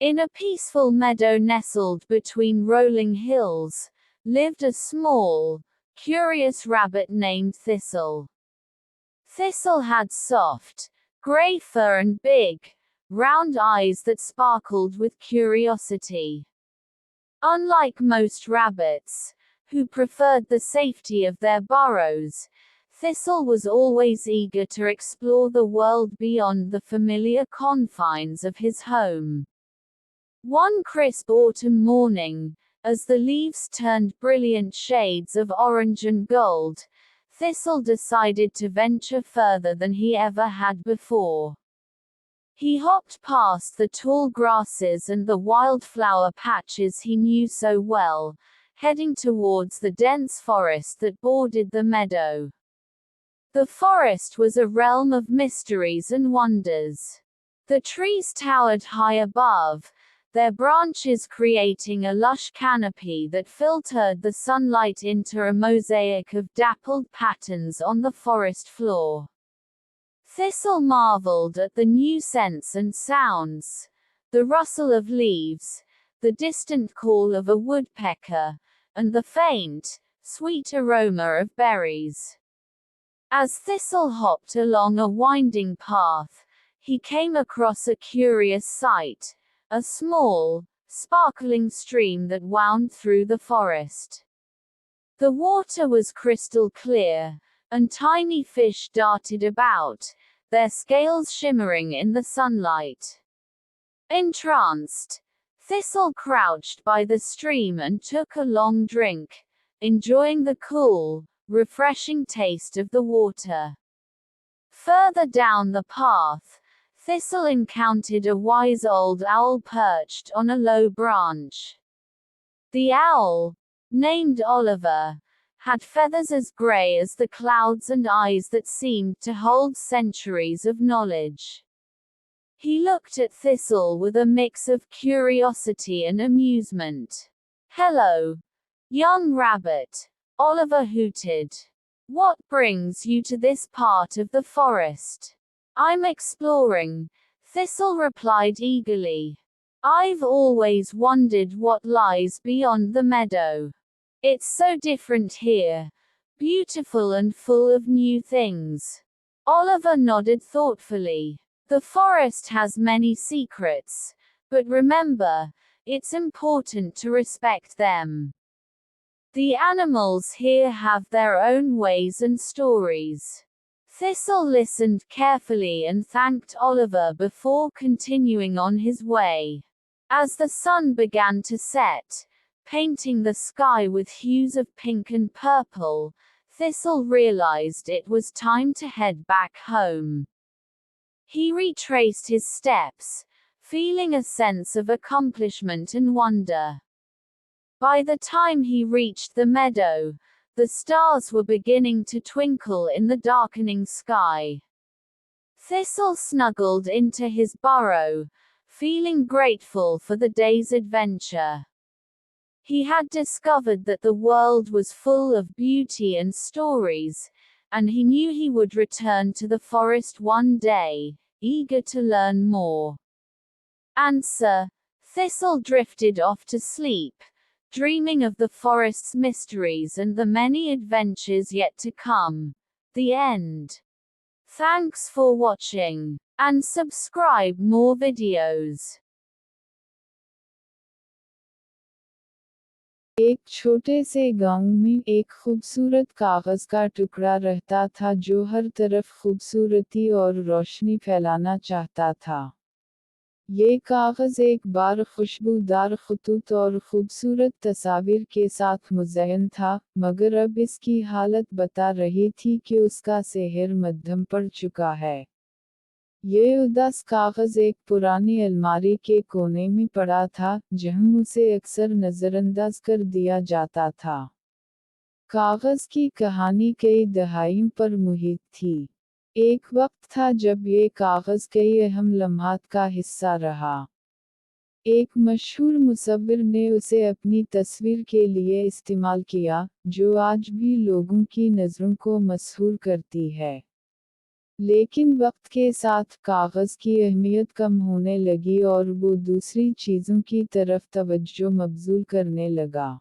In a peaceful meadow nestled between rolling hills, lived a small, curious rabbit named Thistle. Thistle had soft, gray fur and big, round eyes that sparkled with curiosity. Unlike most rabbits, who preferred the safety of their burrows, Thistle was always eager to explore the world beyond the familiar confines of his home. One crisp autumn morning, as the leaves turned brilliant shades of orange and gold, Thistle decided to venture further than he ever had before. He hopped past the tall grasses and the wildflower patches he knew so well, heading towards the dense forest that bordered the meadow. The forest was a realm of mysteries and wonders. The trees towered high above, their branches creating a lush canopy that filtered the sunlight into a mosaic of dappled patterns on the forest floor. Thistle marveled at the new scents and sounds, the rustle of leaves, the distant call of a woodpecker, and the faint, sweet aroma of berries. As Thistle hopped along a winding path, he came across a curious sight. A small, sparkling stream that wound through the forest. The water was crystal clear, and tiny fish darted about, their scales shimmering in the sunlight. Entranced, Thistle crouched by the stream and took a long drink, enjoying the cool, refreshing taste of the water. Further down the path, Thistle encountered a wise old owl perched on a low branch. The owl, named Oliver, had feathers as gray as the clouds and eyes that seemed to hold centuries of knowledge. He looked at Thistle with a mix of curiosity and amusement. "Hello, young rabbit," Oliver hooted. "What brings you to this part of the forest?" "I'm exploring," Thistle replied eagerly. "I've always wondered what lies beyond the meadow. It's so different here, beautiful and full of new things." Oliver nodded thoughtfully. "The forest has many secrets, but remember, it's important to respect them. The animals here have their own ways and stories." Thistle listened carefully and thanked Oliver before continuing on his way. As the sun began to set, painting the sky with hues of pink and purple, Thistle realized it was time to head back home. He retraced his steps, feeling a sense of accomplishment and wonder. By the time he reached the meadow, the stars were beginning to twinkle in the darkening sky. Thistle snuggled into his burrow, feeling grateful for the day's adventure. He had discovered that the world was full of beauty and stories, and he knew he would return to the forest one day, eager to learn more. Thistle drifted off to sleep, dreaming of the forest's mysteries and the many adventures yet to come. The end. Thanks for watching, and subscribe more videos. एक छोटे से गांव में एक खूबसूरत कागज का टुकड़ा रहता था जो हर तरफ खूबसूरती और रोशनी फैलाना चाहता था। ये कागज एक बार खुशबूदार खतूत और खूबसूरत तस्वीर के साथ मुज़य्यन था, मगर अब इसकी हालत बता रही थी कि उसका सेहर मध्यम पड़ चुका है। ये उदास कागज एक पुरानी अलमारी के कोने में पड़ा था, जहां उसे अक्सर नज़रअंदाज कर दिया जाता था। कागज की कहानी कई दहाइयों पर मुहित थी। एक वक्त था जब ये कागज कई अहम लम्हात का हिस्सा रहा। एक मशहूर मुसव्विर ने उसे अपनी तस्वीर के लिए इस्तेमाल किया, जो आज भी लोगों की नज़रों को मशहूर करती है। लेकिन वक्त के साथ कागज़ की अहमियत कम होने लगी और वो दूसरी चीज़ों की तरफ तवज्जो मबज़ूल करने लगा।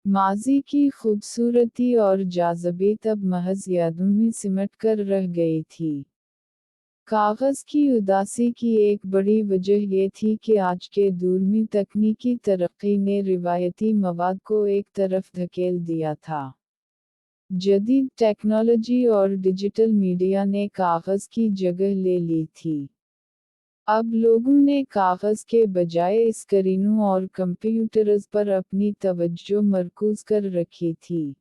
माज़ी की खूबसूरती और जाज़बेत अब महज यादों में सिमट कर रह गई थी। कागज़ की उदासी की एक बड़ी वजह ये थी कि आज के दौर में तकनीकी तरक्की ने रिवायती मवाद को एक तरफ धकेल दिया था। जदीद टेक्नोलॉजी और डिजिटल मीडिया ने कागज़ की जगह ले ली थी। अब लोगों ने कागज़ के बजाय स्क्रीनों और कंप्यूटर्स पर अपनी तवज्जो मरकूज़ कर रखी थी।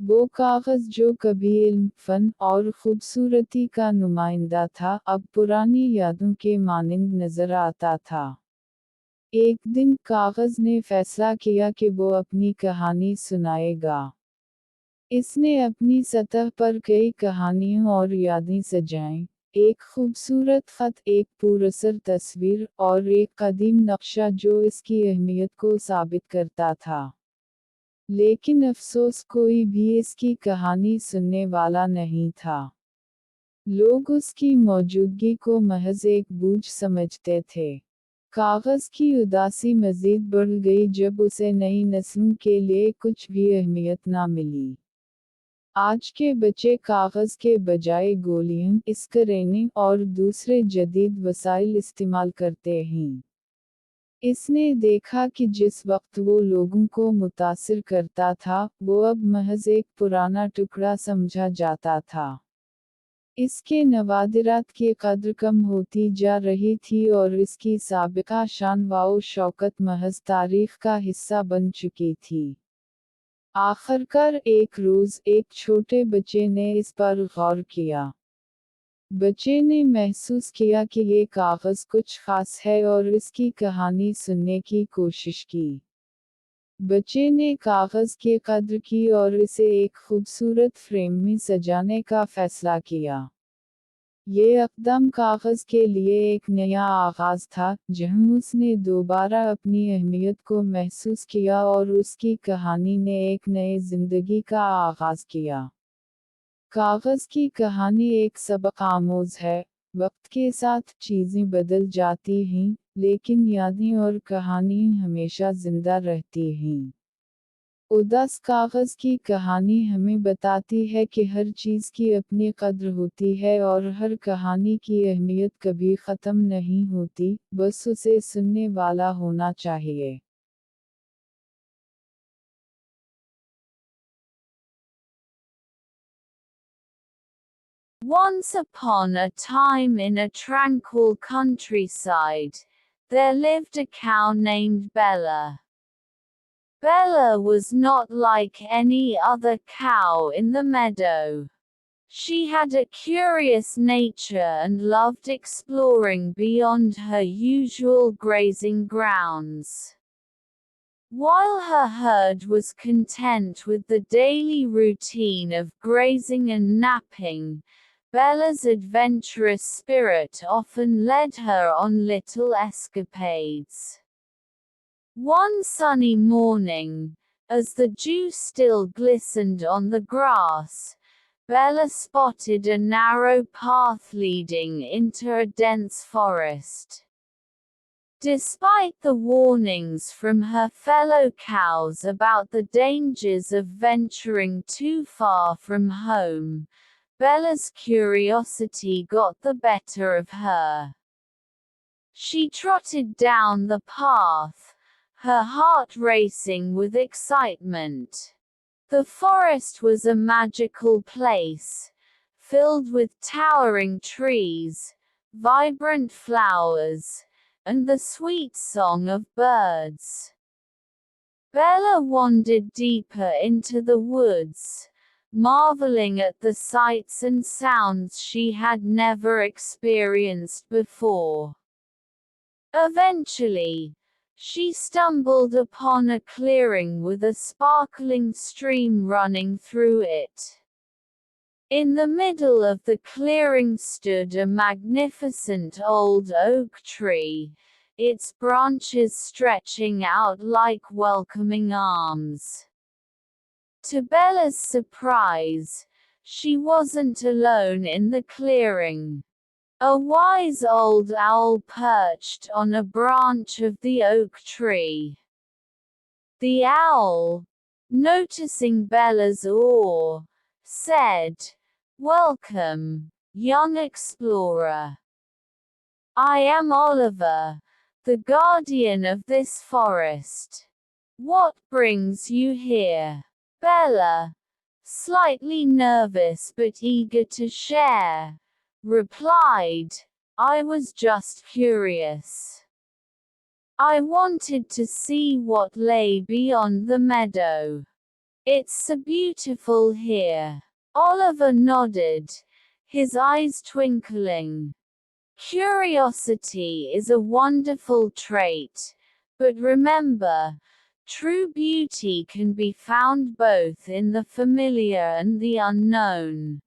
वो कागज़ जो कभी इल्म, फ़न और खूबसूरती का नुमाइंदा था, अब पुरानी यादों के मानिंद नज़र आता था। एक दिन कागज़ ने फैसला किया कि वो अपनी कहानी सुनाएगा। इसने अपनी सतह पर कई कहानियों और यादें सजाईं, एक खूबसूरत ख़त, एक पुरअसर तस्वीर, और एक कदीम नक्शा जो इसकी अहमियत को साबित करता था। लेकिन अफ़सोस कोई भी इसकी कहानी सुनने वाला नहीं था। लोग उसकी मौजूदगी को महज एक बोझ समझते थे। कागज़ की उदासी मज़ीद बढ़ गई जब उसे नई नस्लों के लिए कुछ भी अहमियत न मिली। आज के बच्चे कागज़ के बजाय गोलियां, स्क्रीनिंग और दूसरे जदीद वसाइल इस्तेमाल करते हैं। इसने देखा कि जिस वक्त वो लोगों को मुतासिर करता था, वो अब महज एक पुराना टुकड़ा समझा जाता था। इसके नवादिरात की कद्र कम होती जा रही थी और इसकी साबिका शान व शौकत महज तारीख का हिस्सा बन चुकी थी। आखिरकार एक रोज़ एक छोटे बच्चे ने इस पर गौर किया। बच्चे ने महसूस किया कि ये कागज़ कुछ ख़ास है और इसकी कहानी सुनने की कोशिश की। बच्चे ने कागज़ की कद्र की और इसे एक खूबसूरत फ्रेम में सजाने का फ़ैसला किया। ये अक़दम कागज़ के लिए एक नया आगाज़ था, जहाँ उसने दोबारा अपनी अहमियत को महसूस किया और उसकी कहानी ने एक नए ज़िंदगी का आगाज़ किया। कागज़ की कहानी एक सबक आमोज़ है। वक्त के साथ चीज़ें बदल जाती हैं, लेकिन यादें और कहानियाँ हमेशा ज़िंदा रहती हैं। उदास कागज़ की कहानी हमें बताती है कि हर चीज़ की अपनी कद्र होती है और हर कहानी की अहमियत कभी ख़त्म नहीं होती, बस उसे सुनने वाला होना चाहिए। Once upon a time in a tranquil countryside, there lived a cow named Bella. Bella was not like any other cow in the meadow. She had a curious nature and loved exploring beyond her usual grazing grounds. While her herd was content with the daily routine of grazing and napping, Bella's adventurous spirit often led her on little escapades. One sunny morning, as the dew still glistened on the grass, Bella spotted a narrow path leading into a dense forest. Despite the warnings from her fellow cows about the dangers of venturing too far from home, Bella's curiosity got the better of her. She trotted down the path, her heart racing with excitement. The forest was a magical place, filled with towering trees, vibrant flowers, and the sweet song of birds. Bella wandered deeper into the woods, marveling at the sights and sounds she had never experienced before. Eventually, she stumbled upon a clearing with a sparkling stream running through it. In the middle of the clearing stood a magnificent old oak tree, its branches stretching out like welcoming arms. To Bella's surprise, She wasn't alone in the clearing. A wise old owl perched on a branch of the oak tree. The owl, noticing Bella's awe, said, "Welcome, young explorer. I am Oliver, the guardian of this forest. What brings you here?" Bella, slightly nervous but eager to share, replied, "I was just curious. I wanted to see what lay beyond the meadow. It's so beautiful here." Oliver nodded, his eyes twinkling. Curiosity is a wonderful trait, but remember, true beauty can be found both in the familiar and the unknown.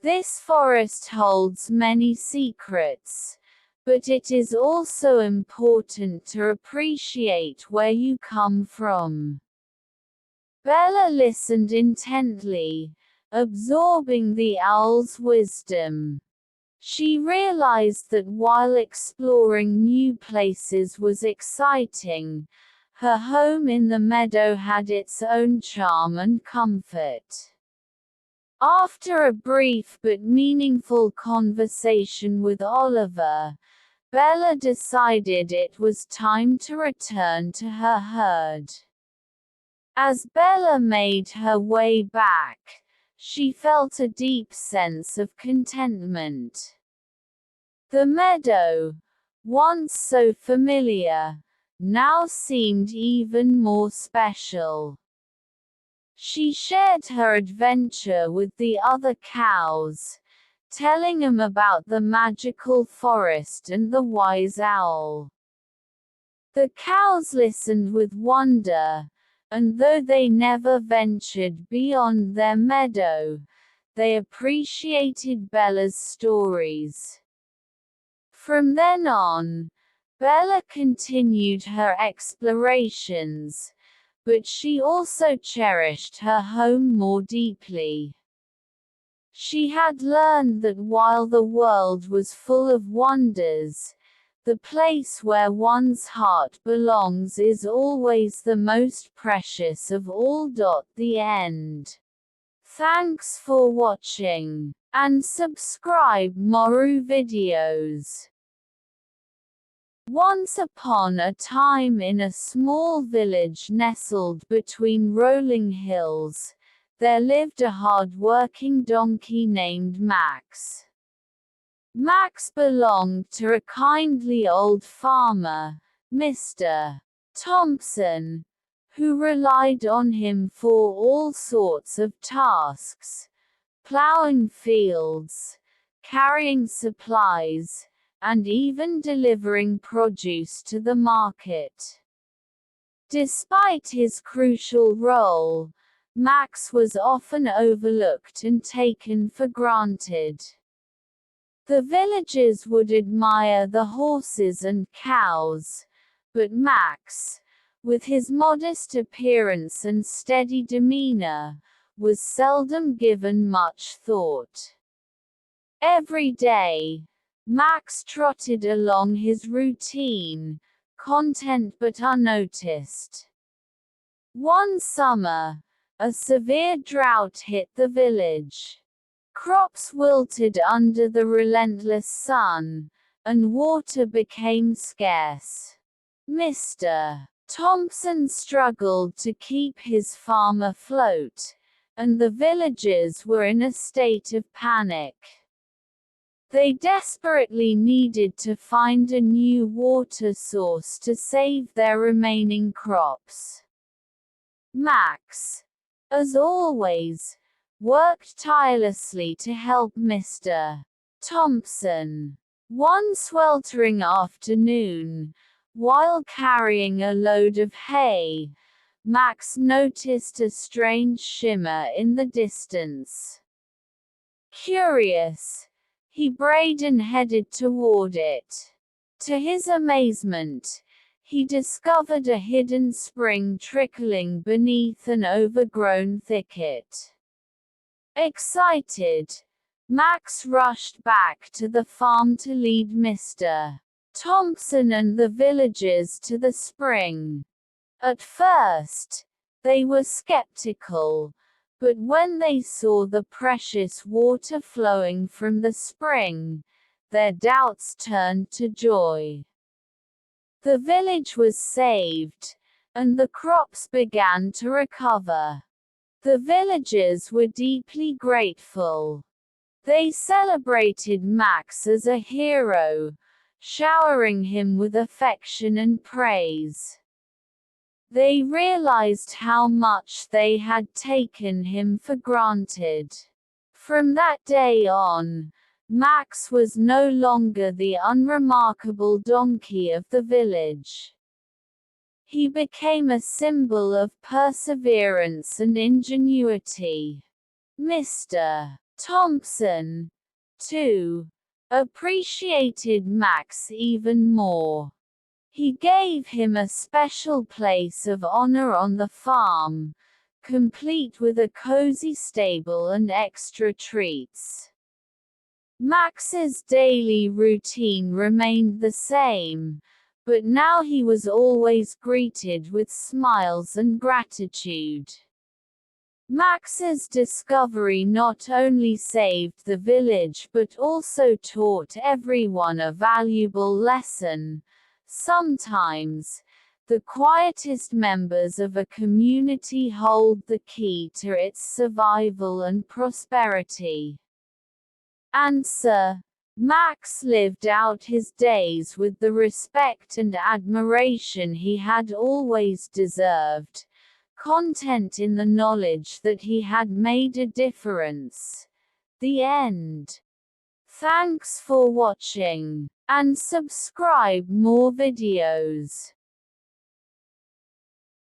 This forest holds many secrets, but it is also important to appreciate where you come from. Bella listened intently, absorbing the owl's wisdom. She realized that while exploring new places was exciting, her home in the meadow had its own charm and comfort. After a brief but meaningful conversation with Oliver, Bella decided it was time to return to her herd. As Bella made her way back, she felt a deep sense of contentment. The meadow, once so familiar, now seemed even more special. She shared her adventure with the other cows, telling them about the magical forest and the wise owl. The cows listened with wonder, and though they never ventured beyond their meadow, they appreciated Bella's stories. From then on, Bella continued her explorations, but she also cherished her home more deeply. She had learned that while the world was full of wonders, the place where one's heart belongs is always the most precious of all. The end. Thanks for watching, and subscribe more videos. Once upon a time in a small village nestled between rolling hills, there lived a hard-working donkey named Max. Max belonged to a kindly old farmer, Mr. Thompson, who relied on him for all sorts of tasks, plowing fields, carrying supplies, and even delivering produce to the market. Despite his crucial role, Max was often overlooked and taken for granted. The villagers would admire the horses and cows, but Max, with his modest appearance and steady demeanor, was seldom given much thought. Every day, Max trotted along his routine, content but unnoticed. One summer, a severe drought hit the village. Crops wilted under the relentless sun, and water became scarce. Mr. Thompson struggled to keep his farm afloat, and the villagers were in a state of panic. They desperately needed to find a new water source to save their remaining crops. Max, as always, worked tirelessly to help Mr. Thompson. One sweltering afternoon, while carrying a load of hay, Max noticed a strange shimmer in the distance. Curious, he brayed and headed toward it. To his amazement, he discovered a hidden spring trickling beneath an overgrown thicket. Excited, Max rushed back to the farm to lead Mr. Thompson and the villagers to the spring. At first, they were skeptical, but when they saw the precious water flowing from the spring, their doubts turned to joy. The village was saved, and the crops began to recover. The villagers were deeply grateful. They celebrated Max as a hero, showering him with affection and praise. They realized how much they had taken him for granted. From that day on, Max was no longer the unremarkable donkey of the village. He became a symbol of perseverance and ingenuity. Mr. Thompson, too, appreciated Max even more. He gave him a special place of honor on the farm, complete with a cozy stable and extra treats. Max's daily routine remained the same, but now he was always greeted with smiles and gratitude. Max's discovery not only saved the village but also taught everyone a valuable lesson. Sometimes, the quietest members of a community hold the key to its survival and prosperity. Answer: Max lived out his days with the respect and admiration he had always deserved, content in the knowledge that he had made a difference. The end. Thanks for watching, and subscribe more videos.